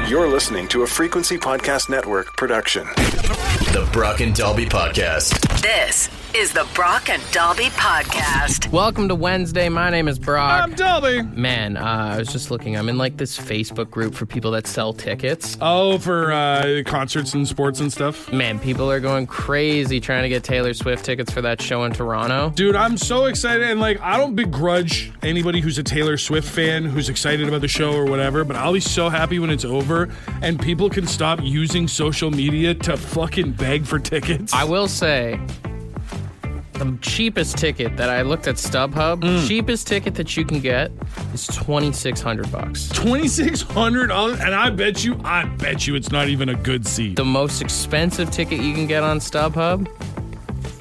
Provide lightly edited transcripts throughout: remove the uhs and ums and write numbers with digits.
You're listening to a Frequency Podcast Network production. The Brock and Dalby Podcast. This is the Brock and Dalby Podcast. Welcome to Wednesday. My name is Brock. I'm Dalby. Man, I was just looking. I'm in like this Facebook group for people that sell tickets. Oh, for concerts and sports and stuff? Man, people are going crazy trying to get Taylor Swift tickets for that show in Toronto. Dude, I'm so excited. And like, I don't begrudge anybody who's a Taylor Swift fan who's excited about the show or whatever, but I'll be so happy when it's over and people can stop using social media to fucking beg for tickets. I will say, the cheapest ticket that I looked at StubHub, cheapest ticket that you can get is $2,600. $2,600, and I bet you it's not even a good seat. The most expensive ticket you can get on StubHub,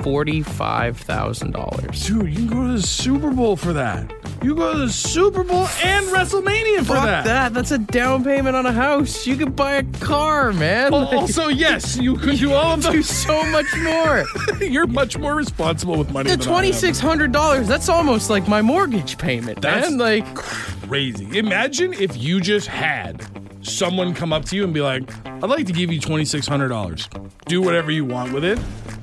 $45,000. Dude, you can go to the Super Bowl for that. You go to the Super Bowl and WrestleMania for Fuck that. That's a down payment on a house. You could buy a car, man. Also, yes, you could do all of do those. so much more. You're much more responsible with money The than I am. $2,600, that's almost like my mortgage payment, That's man. Like, crazy. Imagine if you just had someone come up to you and be like, I'd like to give you $2,600. Do whatever you want with it.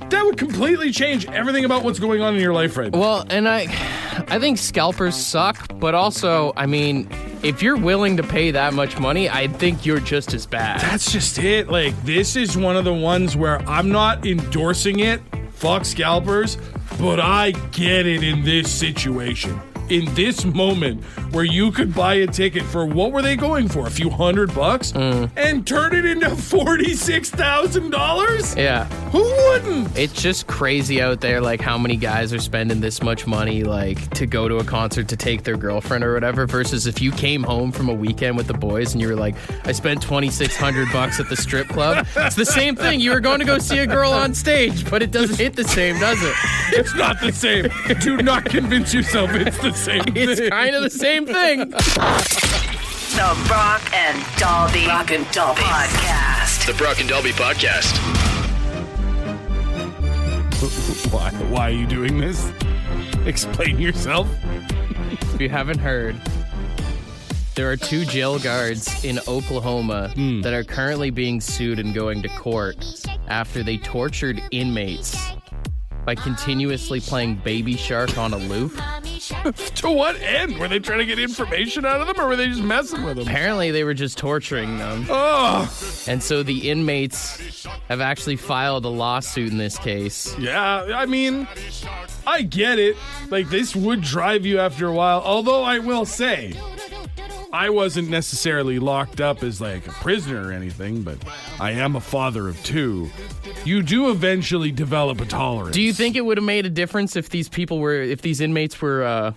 That would completely change everything about what's going on in your life right now. well, and I think scalpers suck, but also, I mean, if you're willing to pay that much money, I think you're just as bad. That's just it. Like, this is one of the ones where I'm not endorsing it. Fuck scalpers. But I get it in this situation. In this moment where you could buy a ticket for, what were they going for? A few $100 and turn it into $46,000? Yeah. Who wouldn't? It's just crazy out there, like, how many guys are spending this much money, like, to go to a concert to take their girlfriend or whatever, versus if you came home from a weekend with the boys and you were like, I spent $2,600 at the strip club. It's the same thing. You were going to go see a girl on stage, but it doesn't hit the same, does it? It's not the same. Do not convince yourself it's the same thing. It's kind of the same thing. The Brock and Dalby Podcast. The Brock and Dalby Podcast. Why are you doing this? Explain yourself. If you haven't heard, there are 2 jail guards in Oklahoma that are currently being sued and going to court after they tortured inmates by continuously playing Baby Shark on a loop. To what end? Were they trying to get information out of them, or were they just messing with them? Apparently, they were just torturing them. Oh, And so the inmates have actually filed a lawsuit in this case. yeah. I mean, I get it. Like, this would drive you after a while. Although I will say, I wasn't necessarily locked up as like a prisoner or anything, but I am a father of 2. You do eventually develop a tolerance. Do you think it would have made a difference if these inmates were,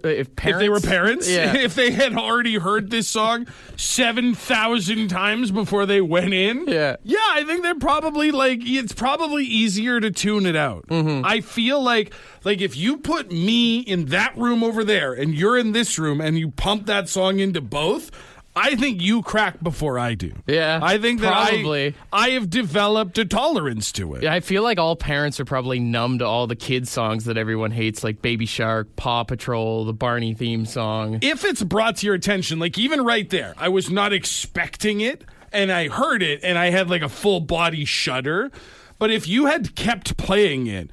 if parents? If they were parents? Yeah. If they had already heard this song 7,000 times before they went in? Yeah. Yeah, I think they're probably it's probably easier to tune it out. Mm-hmm. I feel like if you put me in that room over there and you're in this room and you pump that song into both, I think you crack before I do. Yeah, I think probably. that I have developed a tolerance to it. Yeah, I feel like all parents are probably numb to all the kids' songs that everyone hates, like Baby Shark, Paw Patrol, the Barney theme song. If it's brought to your attention, like even right there, I was not expecting it, and I heard it, and I had like a full body shudder. But if you had kept playing it,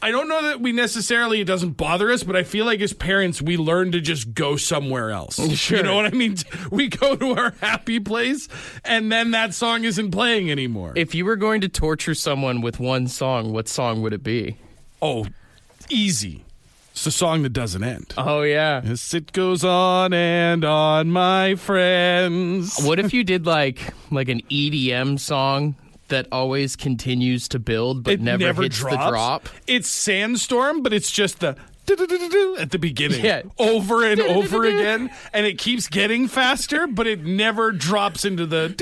I don't know that it doesn't bother us, but I feel like as parents, we learn to just go somewhere else. Sure. You know what I mean? We go to our happy place, and then that song isn't playing anymore. If you were going to torture someone with one song, what song would it be? Oh, easy. It's the song that doesn't end. Oh, yeah. Yes, it goes on and on, my friends. What if you did like an EDM song that always continues to build but It never hits drops. the drop? It's Sandstorm, but it's just the at the beginning, Yeah. over and over again, and it keeps getting faster, but it never drops into the.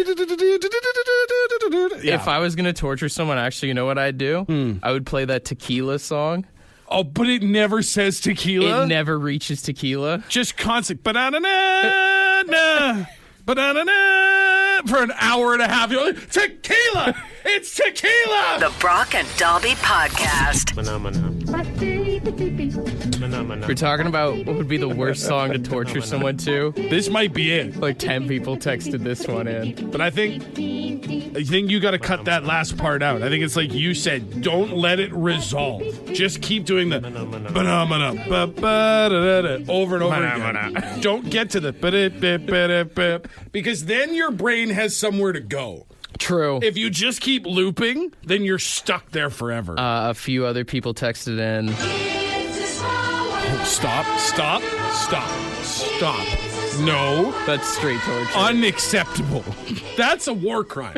Yeah. If I was going to torture someone, actually, you know what I'd do? I would play that tequila song. Oh, but it never says tequila. It never reaches tequila. Just constant ba-da-na-na-na, ba-da-na-na, for an hour and a half. You're like, tequila! It's tequila! The Brock and Dalby Podcast. We're talking about what would be the worst song to torture someone to. This might be it. Like 10 people texted this one in. But I think you got to cut that last part out. I think it's like you said, don't let it resolve. Just keep doing the over and over again. Don't get to the because then your brain has somewhere to go. True. If you just keep looping, then you're stuck there forever. A few other people texted in. Stop. No. That's straight torture. Unacceptable. That's a war crime.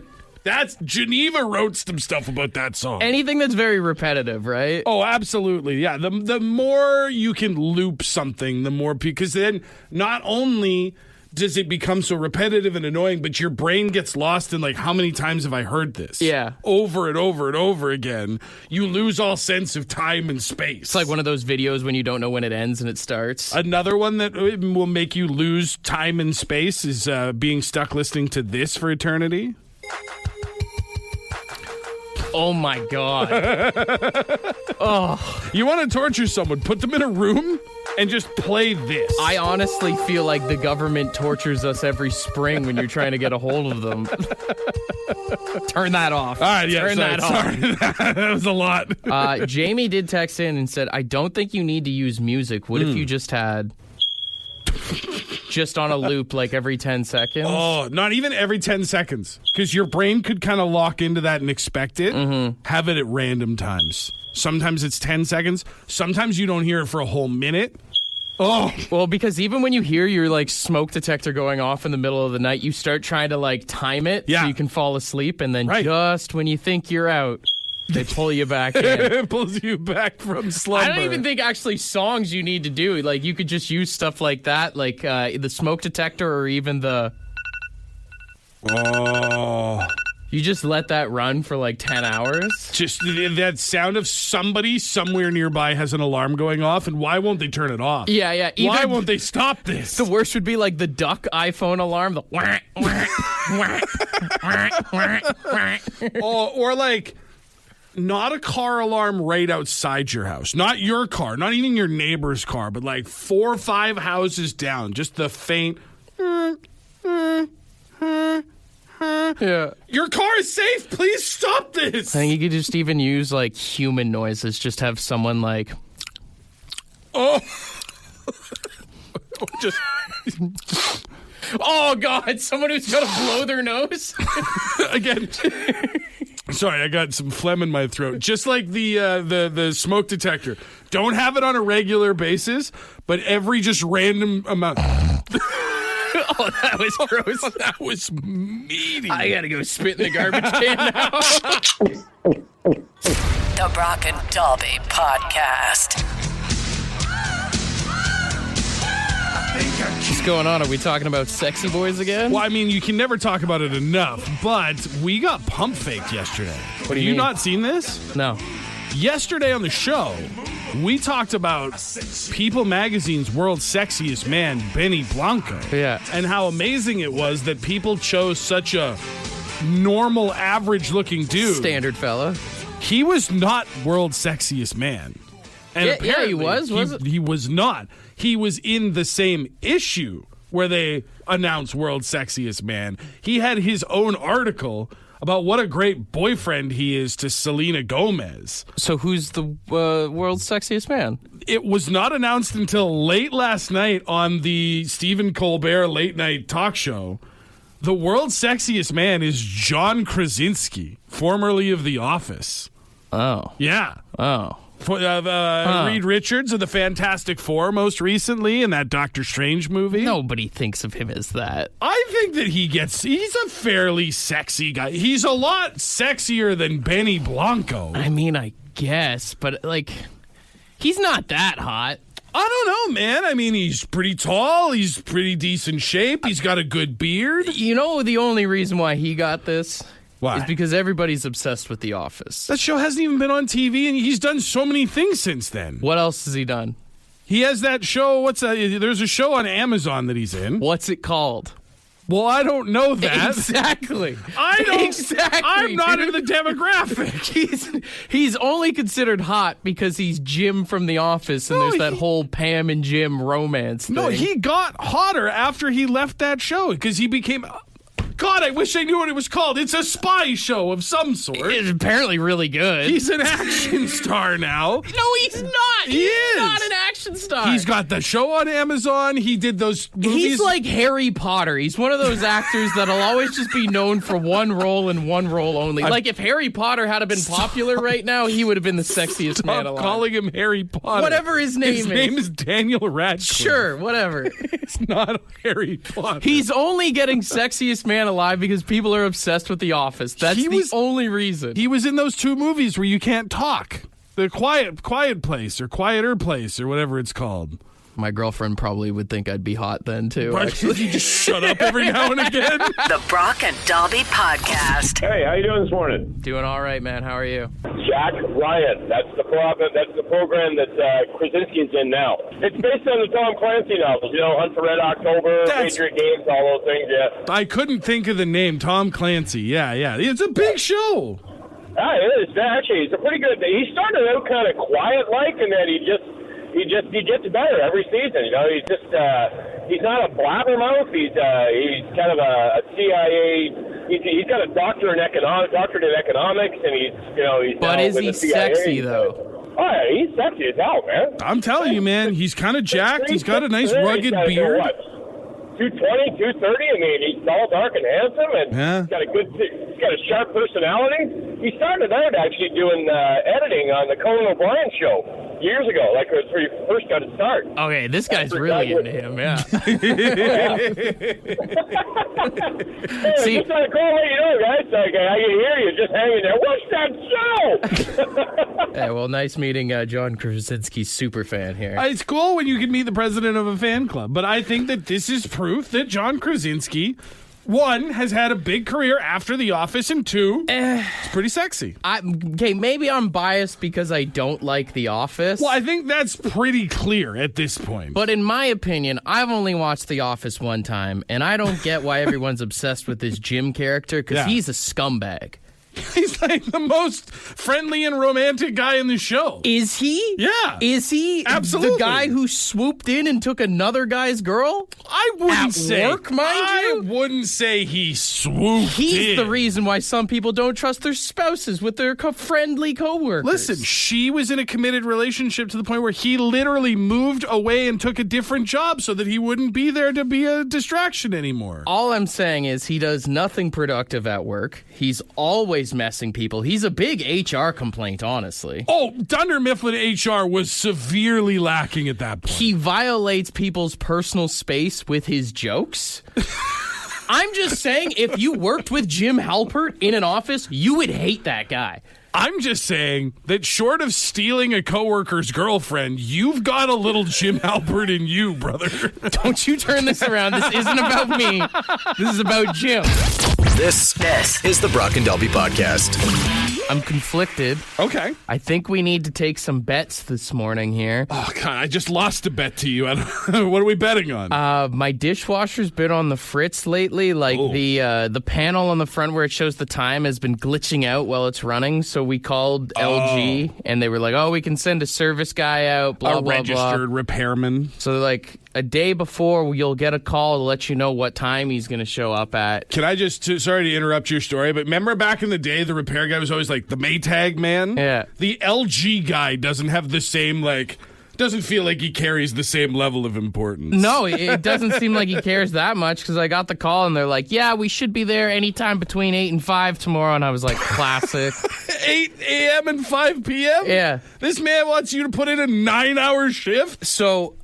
Geneva wrote some stuff about that song. Anything that's very repetitive, right? Oh, absolutely. Yeah. The more you can loop something, the more, because then not only does it become so repetitive and annoying, but your brain gets lost in like, how many times have I heard this? Yeah. Over and over and over again. You lose all sense of time and space. It's like one of those videos when you don't know when it ends and it starts. Another one that will make you lose time and space is being stuck listening to this for eternity. Oh my God. Oh. You want to torture someone, put them in a room and just play this. I honestly feel like the government tortures us every spring when you're trying to get a hold of them. Turn that off. All right, yeah, Turn that off. Sorry, that was a lot. Jamie did text in and said, I don't think you need to use music. What if you just had... just on a loop like every 10 seconds? Oh, not even every 10 seconds. Because your brain could kind of lock into that and expect it. Mm-hmm. Have it at random times. Sometimes it's 10 seconds. Sometimes you don't hear it for a whole minute. Oh. Well, because even when you hear your like smoke detector going off in the middle of the night, you start trying to like time it so you can fall asleep. And then just when you think you're out, they pull you back in. It pulls you back from slumber. I don't even think actually songs you need to do. Like, you could just use stuff like that, like the smoke detector or even the... Oh. You just let that run for like 10 hours. Just that sound of somebody somewhere nearby has an alarm going off, and why won't they turn it off? Yeah. Why won't they stop this? The worst would be like the duck iPhone alarm. The or like... Not a car alarm right outside your house. Not your car. Not even your neighbor's car. But like 4 or 5 houses down. Just the faint... Yeah. Your car is safe. Please stop this. I think you could just even use like human noises. Just have someone like... Oh. Just... Oh, God. Someone who's got to blow their nose. Again... Sorry, I got some phlegm in my throat. Just like the smoke detector. Don't have it on a regular basis, but every just random amount. Oh, that was gross. That was meaty. I gotta go spit in the garbage can now. The Brock and Dalby Podcast. What's going on? Are we talking about sexy boys again? Well, I mean, you can never talk about it enough, but we got pump faked yesterday. What do you mean? Not seen this? No. Yesterday on the show, we talked about People Magazine's World's Sexiest Man, Benny Blanco. Yeah. And how amazing it was that people chose such a normal, average-looking dude. Standard fella. He was not World's Sexiest Man. And yeah, he was it? He was not. He was in the same issue where they announced World's Sexiest Man. He had his own article about what a great boyfriend he is to Selena Gomez. So who's the world's sexiest man? It was not announced until late last night on the Stephen Colbert late night talk show. The world's sexiest man is John Krasinski, formerly of The Office. Oh. Yeah. Oh. Reed Richards of the Fantastic Four most recently in that Doctor Strange movie. Nobody thinks of him as that. I think that he's a fairly sexy guy. He's a lot sexier than Benny Blanco. I mean, I guess, but like, he's not that hot. I don't know, man. I mean, he's pretty tall. He's pretty decent shape. He's got a good beard. You know the only reason why he got this? Why? Is because everybody's obsessed with The Office. That show hasn't even been on TV, and he's done so many things since then. What else has he done? He has that show. There's a show on Amazon that he's in. What's it called? Well, I don't know that. Exactly. I don't. Exactly. I'm not dude. in the demographic. He's only considered hot because he's Jim from The Office, and there's that whole Pam and Jim romance thing. No, he got hotter after he left that show because he became. God, I wish I knew what it was called. It's a spy show of some sort. It's apparently really good. He's an action star now. No, he's not. He is not an action star. He's got the show on Amazon. He did those movies. He's like Harry Potter. He's one of those actors that'll always just be known for one role and one role only. Like if Harry Potter had been popular right now, he would have been the sexiest man alive. Calling him Harry Potter. Whatever his name is. His name is Daniel Radcliffe. Sure, whatever. It's not Harry Potter. He's only getting sexiest man alive because people are obsessed with The Office. That's the only reason. He was in those two movies where you can't talk. The Quiet Place or Quieter Place or whatever it's called. My girlfriend probably would think I'd be hot then, too. Why don't you just shut up every now and again? The Brock and Dalby Podcast. Hey, how you doing this morning? Doing all right, man. How are you? Jack Ryan. That's the program that Krasinski's in now. It's based on the Tom Clancy novels. You know, Hunt for Red October, Patriot Games, all those things. Yeah. I couldn't think of the name. Tom Clancy. Yeah. It's a big show. It is. Actually, it's a pretty good. He started out kind of quiet-like, and then he gets better every season. You know, he's not a blabbermouth. He's kind of a CIA. He's got a doctorate in economics, and he's. But is he sexy though? Oh yeah, he's sexy as hell, man. I'm telling you, man. He's kind of jacked. He's got a nice rugged beard. 220, 230. I mean, he's tall, dark, and handsome, and he's got a sharp personality. He started out actually doing editing on the Conan O'Brien show years ago, like it was where he first got his start. Okay, this guy's really into him, yeah. See, just on a call, let you know, guys. Like, I can hear you just hanging there. What's that show? Hey, well, nice meeting John Krasinski's super fan here. It's cool when you can meet the president of a fan club, but I think that this is proof that John Krasinski, one, has had a big career after The Office, and two, it's pretty sexy. Maybe I'm biased because I don't like The Office. Well, I think that's pretty clear at this point. But in my opinion, I've only watched The Office one time, and I don't get why everyone's obsessed with this Jim character, because he's a scumbag. He's like the most friendly and romantic guy in the show. Is he? Yeah. Is he absolutely the guy who swooped in and took another guy's girl? I wouldn't say. At work, mind you? I wouldn't say he swooped He's in. the reason why some people don't trust their spouses with their friendly coworkers. Listen, she was in a committed relationship to the point where he literally moved away and took a different job so that he wouldn't be there to be a distraction anymore. All I'm saying is he does nothing productive at work. He's always messing people. He's a big HR complaint, honestly. Oh, Dunder Mifflin HR was severely lacking at that point. He violates people's personal space with his jokes. I'm just saying, if you worked with Jim Halpert in an office, you would hate that guy. I'm just saying that short of stealing a coworker's girlfriend, you've got a little Jim Halpert in you, brother. Don't you turn this around. This isn't about me. This is about Jim. This is the Brock and Dalby Podcast. I'm conflicted. Okay. I think we need to take some bets this morning here. Oh, God, I just lost a bet to you. What are we betting on? My dishwasher's been on the fritz lately. Like the panel on the front where it shows the time has been glitching out while it's running. So we called LG and they were like, "Oh, we can send a service guy out." Blah blah blah. A registered repairman. So like a day before, you'll get a call to let you know what time he's going to show up at. Can I just, sorry to interrupt your story, but remember back in the day, the repair guy was always like the Maytag man? Yeah. The LG guy doesn't have the same, doesn't feel like he carries the same level of importance. No, it doesn't seem like he cares that much because I got the call and they're like, "Yeah, we should be there anytime between 8 and 5 tomorrow." And I was like, classic. 8 a.m. and 5 p.m.? Yeah. This man wants you to put in a 9-hour shift? So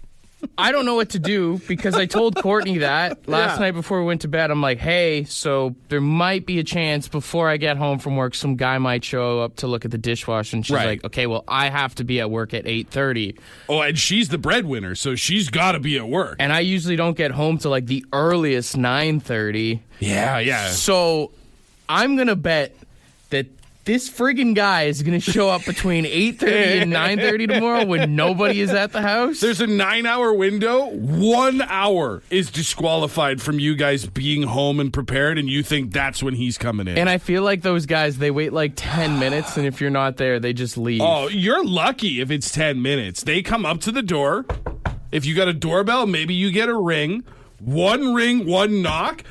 I don't know what to do because I told Courtney that last night before we went to bed. I'm like, "Hey, so there might be a chance before I get home from work, some guy might show up to look at the dishwasher." And she's like, "Okay, well, I have to be at work at 8:30. Oh, and she's the breadwinner, so she's got to be at work. And I usually don't get home till like the earliest 9:30. Yeah. So I'm going to bet that this friggin' guy is going to show up between 8:30 and 9:30 tomorrow when nobody is at the house. There's a 9-hour window. 1 hour is disqualified from you guys being home and prepared, and you think that's when he's coming in. And I feel like those guys, they wait like 10 minutes, and if you're not there, they just leave. Oh, you're lucky if it's 10 minutes. They come up to the door. If you got a doorbell, maybe you get a ring. One ring, one knock.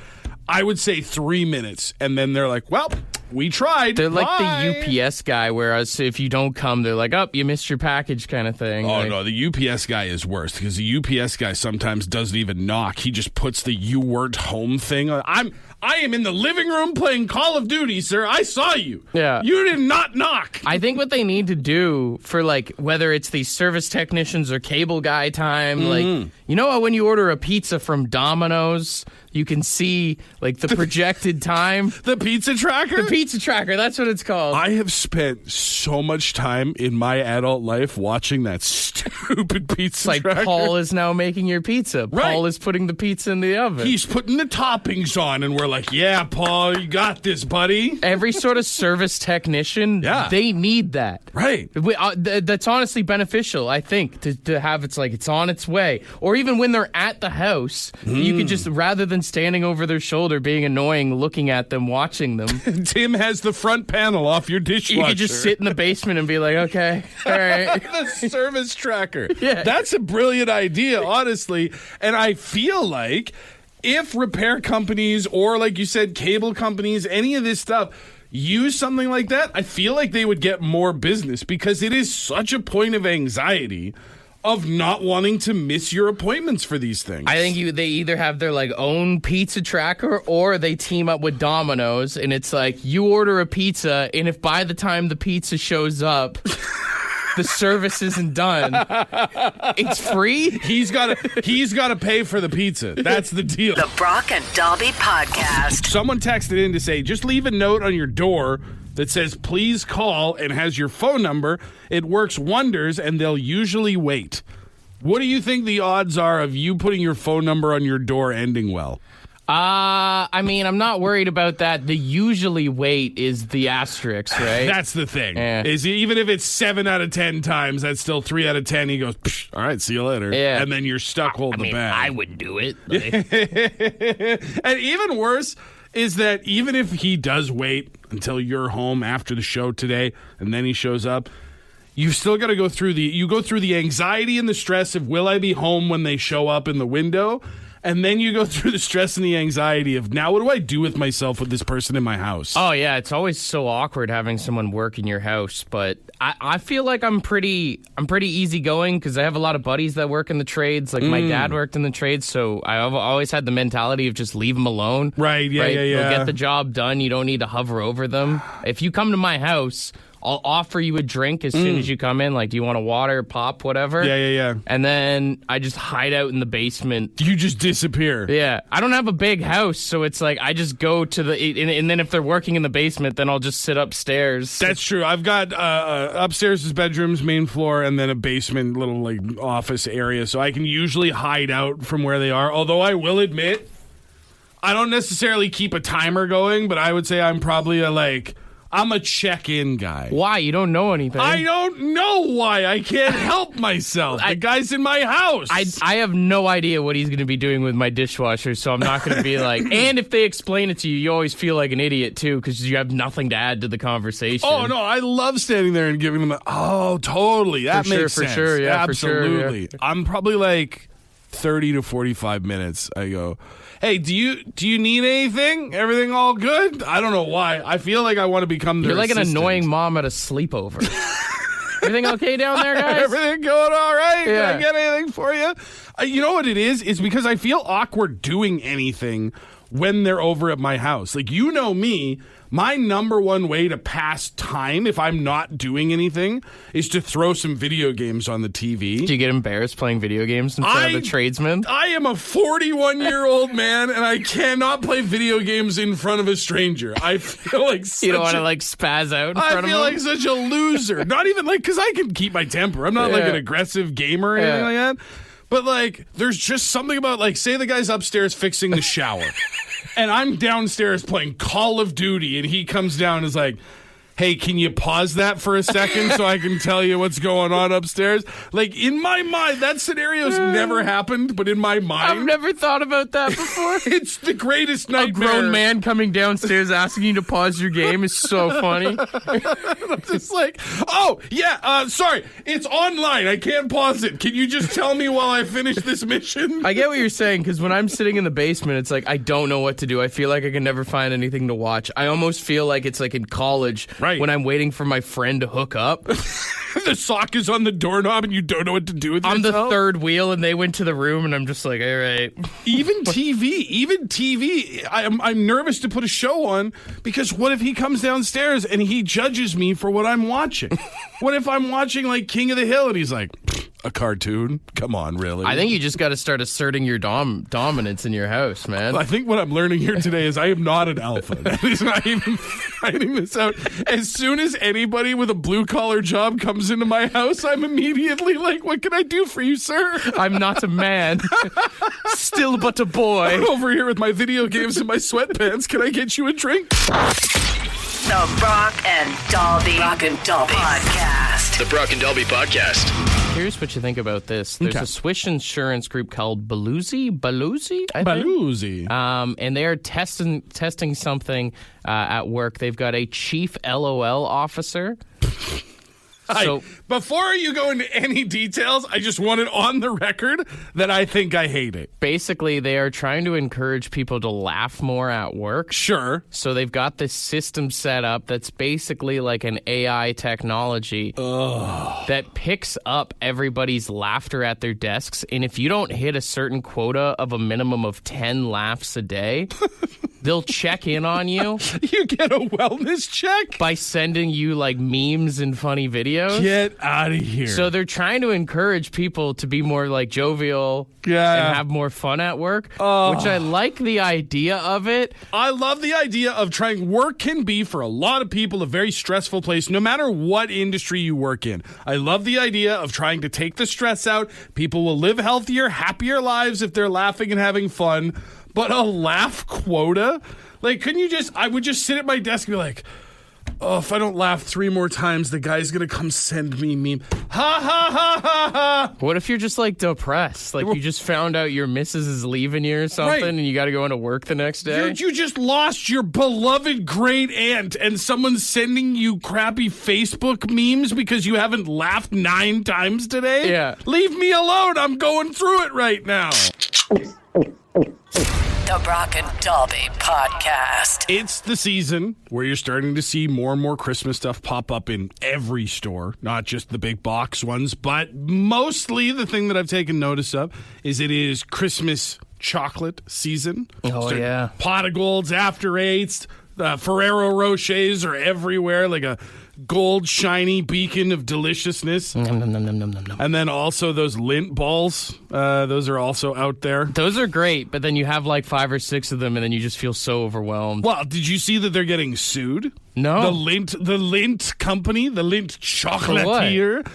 I would say 3 minutes, and then they're like, well, we tried. They're like Bye. the UPS guy, whereas if you don't come, they're like, oh, you missed your package kind of thing. Oh, like, no, the UPS guy is worse because the UPS guy sometimes doesn't even knock. He just puts the "you weren't home" thing on. I am in the living room playing Call of Duty, sir. I saw you. Yeah. You did not knock. I think what they need to do for, like, whether it's these service technicians or cable guy time, like, you know how when you order a pizza from Domino's, you can see, like, the projected time? The pizza tracker? The pizza tracker, that's what it's called. I have spent so much time in my adult life watching that stupid pizza It's like tracker. Paul is now making your pizza. Right. Paul is putting the pizza in the oven. He's putting the toppings on, and we're like, yeah, Paul, you got this, buddy. Every sort of service technician, Yeah. they need that. Right. That's honestly beneficial, I think, to have it's on its way. Or even when they're at the house, you could just, rather than standing over their shoulder, being annoying, looking at them, watching them, Tim has the front panel off your dishwasher. you could just sit in the basement and be like, okay, all right. The service tracker. Yeah. That's a brilliant idea, honestly. And I feel like if repair companies or, like you said, cable companies, any of this stuff, use something like that, I feel like they would get more business because it is such a point of anxiety of not wanting to miss your appointments for these things. I think they either have their like own pizza tracker or they team up with Domino's, and it's like you order a pizza, and if by the time the pizza shows up the service isn't done, it's free. He's got to pay for the pizza. That's the deal. The Brock and Dalby Podcast. Someone texted in to say, just leave a note on your door that says, please call, and has your phone number. It works wonders, and they'll usually wait. What do you think the odds are of you putting your phone number on your door ending well? I mean, I'm not worried about that. The usually wait is the asterisk, right? That's the thing. Yeah. Is even if it's 7 out of 10 times, that's still 3 out of 10. He goes, psh, all right, see you later. Yeah. And then you're stuck holding the bag. I would do it. Like, And even worse is that even if he does wait until you're home after the show today and then he shows up, you've still got to go through the anxiety and the stress of, will I be home when they show up in the window? And then you go through the stress and the anxiety of, now what do I do with myself with this person in my house? oh yeah, it's always so awkward having someone work in your house. But I feel like I'm pretty easygoing because I have a lot of buddies that work in the trades. Like my dad worked in the trades, so I've always had the mentality of just leave them alone. Right, yeah. They'll get the job done. You don't need to hover over them. If you come to my house, I'll offer you a drink as soon as you come in. Like, do you want a water, pop, whatever? Yeah. And then I just hide out in the basement. You just disappear. Yeah. I don't have a big house, so it's like I just go to and then if they're working in the basement, then I'll just sit upstairs. That's true. I've got upstairs is bedrooms, main floor, and then a basement little like office area, so I can usually hide out from where they are. Although I will admit, I don't necessarily keep a timer going, but I would say I'm probably I'm a check-in guy. Why? You don't know anything. I don't know why. I can't help myself. The guy's in my house. I have no idea what he's going to be doing with my dishwasher, so I'm not going to be like... And if they explain it to you, you always feel like an idiot, too, because you have nothing to add to the conversation. Oh, no, I love standing there and giving them totally. That makes sense. For sure, yeah, Absolutely. for sure, yeah. I'm probably like 30 to 45 minutes. I go, hey, do you need anything? Everything all good? I don't know why. I feel like I want to become their You're like assistant. an annoying mom at a sleepover. Everything okay down there, guys? Everything going all right? Yeah. Can I get anything for you? You know what it is? It's because I feel awkward doing anything when they're over at my house. Like, you know me, my number one way to pass time if I'm not doing anything is to throw some video games on the TV. Do you get embarrassed playing video games in front of the tradesman? I am a 41-year-old man, and I cannot play video games in front of a stranger. I feel like such You don't want to like spaz out in front of I feel him? like such a loser. Not even like, because I can keep my temper. I'm not like an aggressive gamer or anything like that. But like, there's just something about like, say the guy's upstairs fixing the shower, and I'm downstairs playing Call of Duty, and he comes down and is like, hey, can you pause that for a second so I can tell you what's going on upstairs? Like, in my mind, that scenario's never happened, but in my mind... I've never thought about that before. It's the greatest nightmare. A grown man coming downstairs asking you to pause your game is so funny. I'm just like, oh, yeah, sorry, it's online. I can't pause it. Can you just tell me while I finish this mission? I get what you're saying, because when I'm sitting in the basement, it's like I don't know what to do. I feel like I can never find anything to watch. I almost feel like it's like in college when I'm waiting for my friend to hook up. The sock is on the doorknob and you don't know what to do with yourself. I'm the third wheel and they went to the room and I'm just like, all right. Even TV, I'm nervous to put a show on because what if he comes downstairs and he judges me for what I'm watching? What if I'm watching like King of the Hill and he's like, a cartoon? Come on, really? I think you just got to start asserting your dominance in your house, man. I think what I'm learning here today is I am not an alpha. That is not even finding this out. As soon as anybody with a blue-collar job comes into my house, I'm immediately like, what can I do for you, sir? I'm not a man. Still but a boy. I'm over here with my video games and my sweatpants. Can I get you a drink? The Brock and Dalby Podcast. The Brock and Dalby Podcast. Here's what you think about this. There's a Swiss insurance group called Baluzi, I think? Baluzi. And they are testing something at work. They've got a chief LOL officer. So before you go into any details, I just want it on the record that I think I hate it. Basically, they are trying to encourage people to laugh more at work. Sure. So they've got this system set up that's basically like an AI technology that picks up everybody's laughter at their desks. And if you don't hit a certain quota of a minimum of 10 laughs a day, they'll check in on you. You get a wellness check? By sending you like memes and funny videos. Get out of here. So they're trying to encourage people to be more like jovial and have more fun at work, which I like the idea of it. I love the idea of trying. Work can be, for a lot of people, a very stressful place, no matter what industry you work in. I love the idea of trying to take the stress out. People will live healthier, happier lives if they're laughing and having fun. But a laugh quota? Like, couldn't you just... I would just sit at my desk and be like... Oh, if I don't laugh 3 more times, the guy's going to come send me meme. Ha, ha, ha, ha, ha. What if you're just, like, depressed? Like, you just found out your missus is leaving you or something, and you got to go into work the next day? You just lost your beloved great aunt, and someone's sending you crappy Facebook memes because you haven't laughed 9 times today? Yeah. Leave me alone. I'm going through it right now. The Brock and Dalby Podcast. It's the season where you're starting to see more and more Christmas stuff pop up in every store, not just the big box ones, but mostly the thing that I've taken notice of is it is Christmas chocolate season. Yeah. Pot of Golds, After Eights, Ferrero Rochers are everywhere, like a gold shiny beacon of deliciousness. And then also those lint balls, those are also out there. Those are great, but then you have like 5 or 6 of them and then you just feel so overwhelmed. Well, did you see that they're getting sued? No. The Lint company, the Lint chocolatier.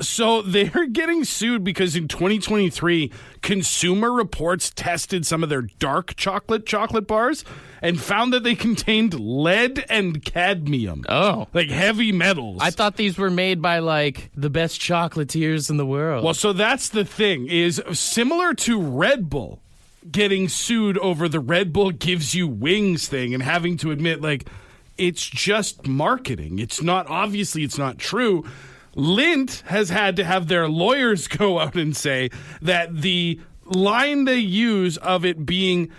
So they're getting sued because in 2023, Consumer Reports tested some of their dark chocolate bars and found that they contained lead and cadmium. Oh. Like heavy metals. I thought these were made by like the best chocolatiers in the world. Well, so that's the thing, is similar to Red Bull getting sued over the Red Bull gives you wings thing and having to admit, like, it's just marketing. It's not true. Lindt has had to have their lawyers go out and say that the line they use of it being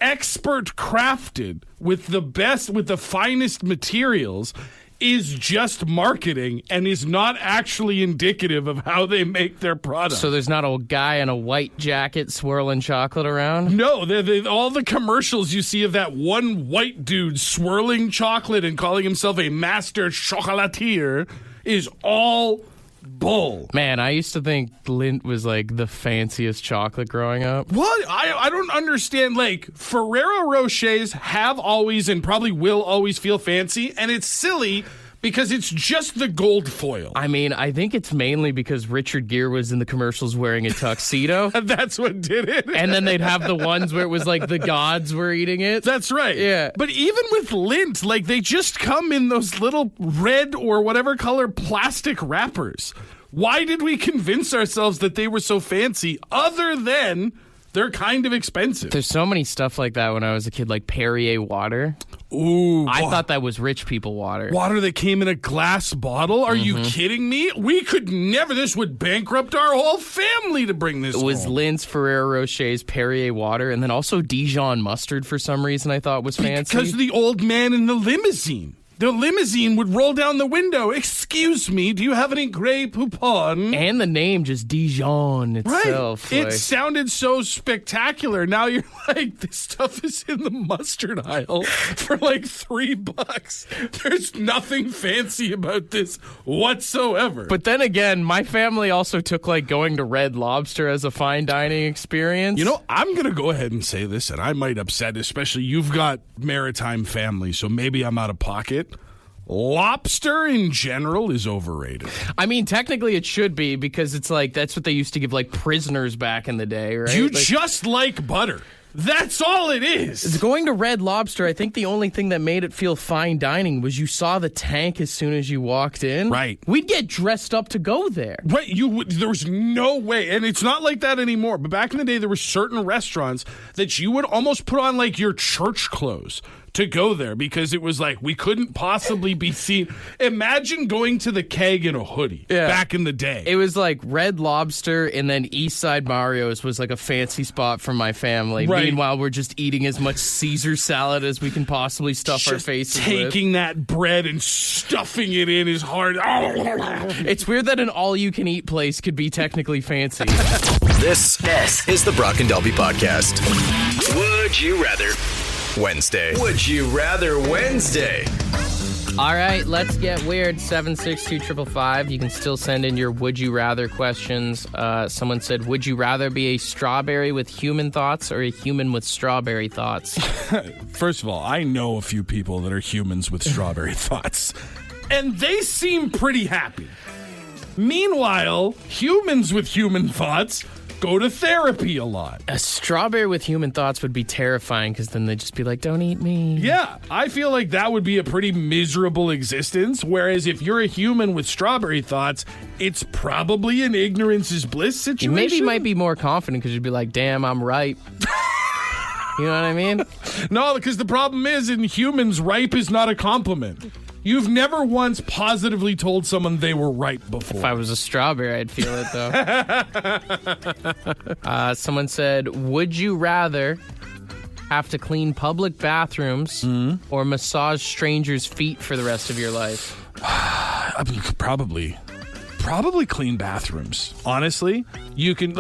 expert crafted with the finest materials is just marketing and is not actually indicative of how they make their product. So there's not a guy in a white jacket swirling chocolate around? No, all the commercials you see of that one white dude swirling chocolate and calling himself a master chocolatier is all bull. Man, I used to think Lindt was like the fanciest chocolate growing up. What? I don't understand. Like, Ferrero Rochers have always and probably will always feel fancy, and it's silly Because it's just the gold foil. I mean, I think it's mainly because Richard Gere was in the commercials wearing a tuxedo. That's what did it. And then they'd have the ones where it was like the gods were eating it. That's right. Yeah. But even with Lindt, like they just come in those little red or whatever color plastic wrappers. Why did we convince ourselves that they were so fancy other than they're kind of expensive? There's so many stuff like that when I was a kid, like Perrier water. Ooh. I thought that was rich people water. Water that came in a glass bottle? Are you kidding me? We could never. This would bankrupt our whole family to bring this It was home. Lindt's, Ferrero Rocher's, Perrier water, and then also Dijon mustard for some reason I thought was fancy. Because the old man in the limousine. The limousine would roll down the window. Excuse me, do you have any Grey Poupon? And the name just Dijon itself. Right. Like, It sounded so spectacular. Now you're like, this stuff is in the mustard aisle for like $3. There's nothing fancy about this whatsoever. but then again, my family also took like going to Red Lobster as a fine dining experience. you know, I'm going to go ahead and say this, and I might upset, especially you've got maritime family, so maybe I'm out of pocket. Lobster in general is overrated. I mean, technically it should be because it's like that's what they used to give like prisoners back in the day, right? You Like, just like butter. That's all it is. going to Red Lobster, I think the only thing that made it feel fine dining was you saw the tank as soon as you walked in. Right. We'd get dressed up to go there. Right, there was no way, and it's not like that anymore. But back in the day, there were certain restaurants that you would almost put on like your church clothes to go there because it was like we couldn't possibly be seen. Imagine going to the Keg in a hoodie back in the day. It was like Red Lobster and then East Side Mario's was like a fancy spot for my family. Right. Meanwhile, we're just eating as much Caesar salad as we can possibly stuff our Just faces with. taking that bread and stuffing it in is hard. It's weird that an all-you-can-eat place could be technically fancy. This is the Brock and Dalby Podcast. Would you rather? Wednesday. Would you rather Wednesday? All right, let's get weird. 762-555. You can still send in your would you rather questions. Someone said, would you rather be a strawberry with human thoughts or a human with strawberry thoughts? First of all, I know a few people that are humans with strawberry thoughts, and they seem pretty happy. Meanwhile, humans with human thoughts go to therapy a lot. A strawberry with human thoughts would be terrifying because then they'd just be like, don't eat me. Yeah, I feel like that would be a pretty miserable existence, whereas if you're a human with strawberry thoughts, it's probably an ignorance is bliss You situation. maybe might be more confident because you'd be like, damn, I'm ripe. You know what I mean? No, because the problem is in humans, ripe is not a compliment. You've never once positively told someone they were ripe before. If I was a strawberry, I'd feel it, though. Someone said, would you rather have to clean public bathrooms or massage strangers' feet for the rest of your life? I mean, probably clean bathrooms. Honestly, you can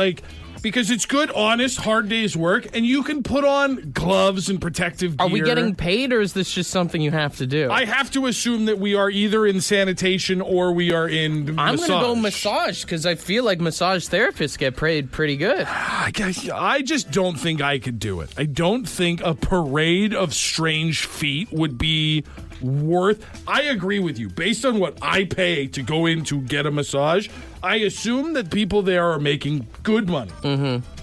because it's good, honest, hard day's work, and you can put on gloves and protective gear. Are we getting paid, or is this just something you have to do? I have to assume that we are either in sanitation or we are in massage. I'm going to go massage because I feel like massage therapists get paid pretty good. I just don't think I could do it. I don't think a parade of strange feet would be worth. I agree with you. Based on what I pay to go in to get a massage, I assume that people there are making good money.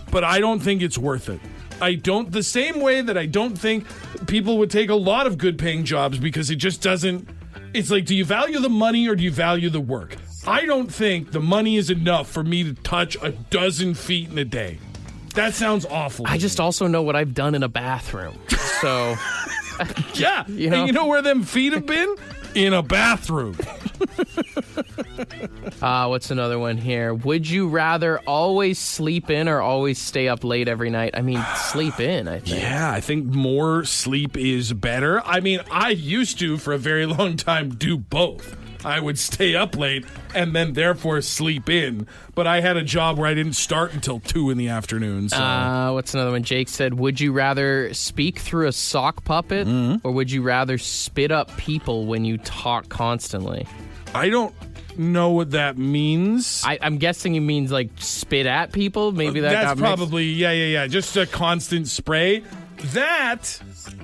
But I don't think it's worth it. The same way that I don't think people would take a lot of good paying jobs because it just doesn't. It's like, do you value the money or do you value the work? I don't think the money is enough for me to touch a dozen feet in a day. That sounds awful. I just also know what I've done in a bathroom. So, yeah. You know? And you know where them feet have been? In a bathroom. What's another one here? Would you rather always sleep in or always stay up late every night? I mean, sleep in, I think. Yeah, I think more sleep is better. I mean, I used to, for a very long time, do both. I would stay up late and then therefore sleep in. But I had a job where I didn't start until 2 in the afternoon. So. What's another one? Jake said, would you rather speak through a sock puppet or would you rather spit up people when you talk constantly? I don't know what that means. I'm guessing he means like spit at people. Maybe That's got mixed. probably, yeah. Just a constant spray. That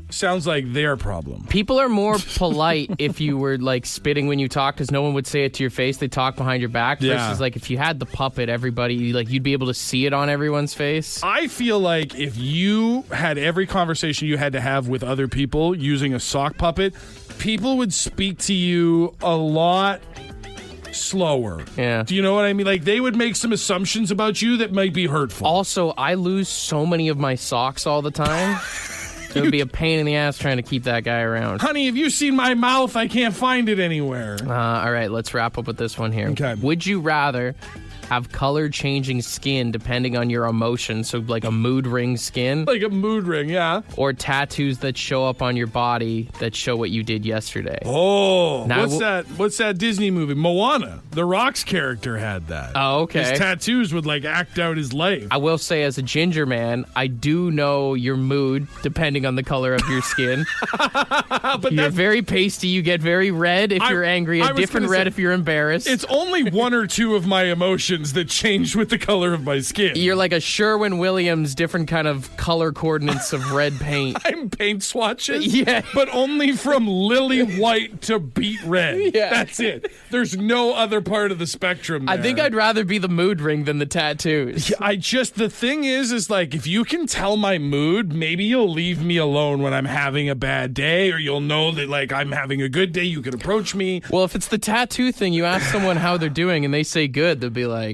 sounds like their problem. People are more polite if you were like spitting when you talk, because no one would say it to your face. They talk behind your back. Yeah. Versus like if you had the puppet, everybody like you'd be able to see it on everyone's face. I feel like if you had every conversation you had to have with other people using a sock puppet, people would speak to you a lot slower. Yeah. Do you know what I mean? Like, they would make some assumptions about you that might be hurtful. Also, I lose so many of my socks all the time. It would be a pain in the ass trying to keep that guy around. Honey, have you seen my mouth? I can't find it anywhere. All right, let's wrap up with this one here. Okay. Would you rather have color-changing skin depending on your emotion, so like a mood ring skin, Like a mood ring, yeah. or tattoos that show up on your body that show what you did yesterday? Oh, Now, what's that Disney movie? Moana. The Rock's character had that. Oh, okay. His tattoos would like act out his life. I will say, as a ginger man, I do know your mood depending on the color of your skin. But You're that's, very pasty. You get very red if you're angry, I a was different gonna red say, if you're embarrassed. it's only one or two of my emotions that change with the color of my skin. You're like a Sherwin-Williams, different kind of color coordinates of red paint. I'm paint swatches, Yeah. but only from lily white to beet red. Yeah. That's it. There's no other part of the spectrum there. I think I'd rather be the mood ring than the tattoos. The thing is like, if you can tell my mood, maybe you'll leave me alone when I'm having a bad day, or you'll know that like I'm having a good day, you can approach me. Well, if it's the tattoo thing, you ask someone how they're doing and they say good, they'll be like,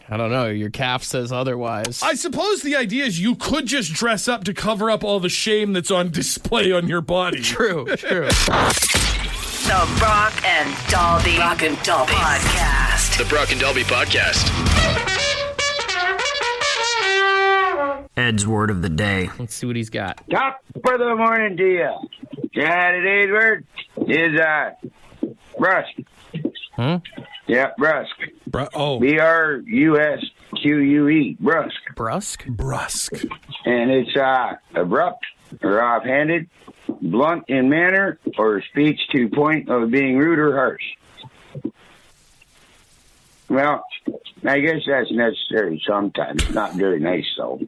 I don't know, your calf says otherwise. I suppose the idea is you could just dress up to cover up all the shame that's on display on your body. True. The Brock and Dalby Podcast. The Brock and Dalby Podcast. Ed's word of the day. Let's see what he's got. Top for the morning to you. Yeah, today's word is brusque. Huh? Yeah, brusque. Oh, BRUSQUE. Brusque. Brusque? brusque. And it's abrupt or offhanded, blunt in manner, or speech to point of being rude or harsh. Well, I guess that's necessary sometimes. Not very nice, though.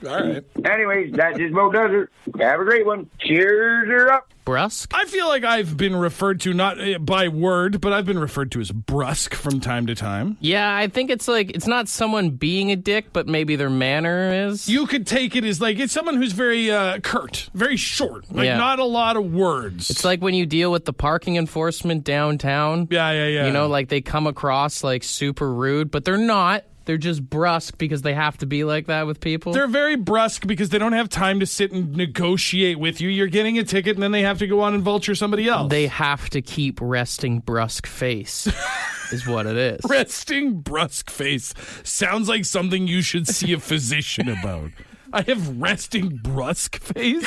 All right. Anyways, that just about does it. Have a great one. Cheers her up. Brusque? I feel like I've been referred to, not by word, but I've been referred to as brusque from time to time. Yeah, I think it's like, it's not someone being a dick, but maybe their manner is. You could take it as like, it's someone who's very curt, very short, like Yeah. not a lot of words. It's like when you deal with the parking enforcement downtown. Yeah. You know, like they come across like super rude, but they're not. They're just brusque because they have to be like that with people. They're very brusque because they don't have time to sit and negotiate with you. You're getting a ticket and then they have to go on and vulture somebody else. They have to keep resting brusque face, is what it is. Resting brusque face sounds like something you should see a physician about. I have resting brusque face?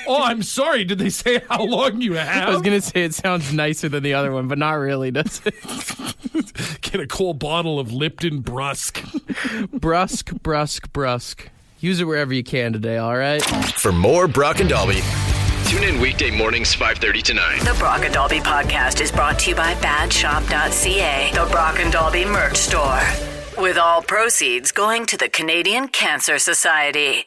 Oh, I'm sorry. Did they say how long you have? I was going to say it sounds nicer than the other one, but not really, does it? Get a cold bottle of Lipton Brusque. Brusque. Use it wherever you can today, all right? For more Brock and Dalby, tune in weekday mornings 5:30 to 9. The Brock and Dalby Podcast is brought to you by badshop.ca, the Brock and Dalby merch store. With all proceeds going to the Canadian Cancer Society.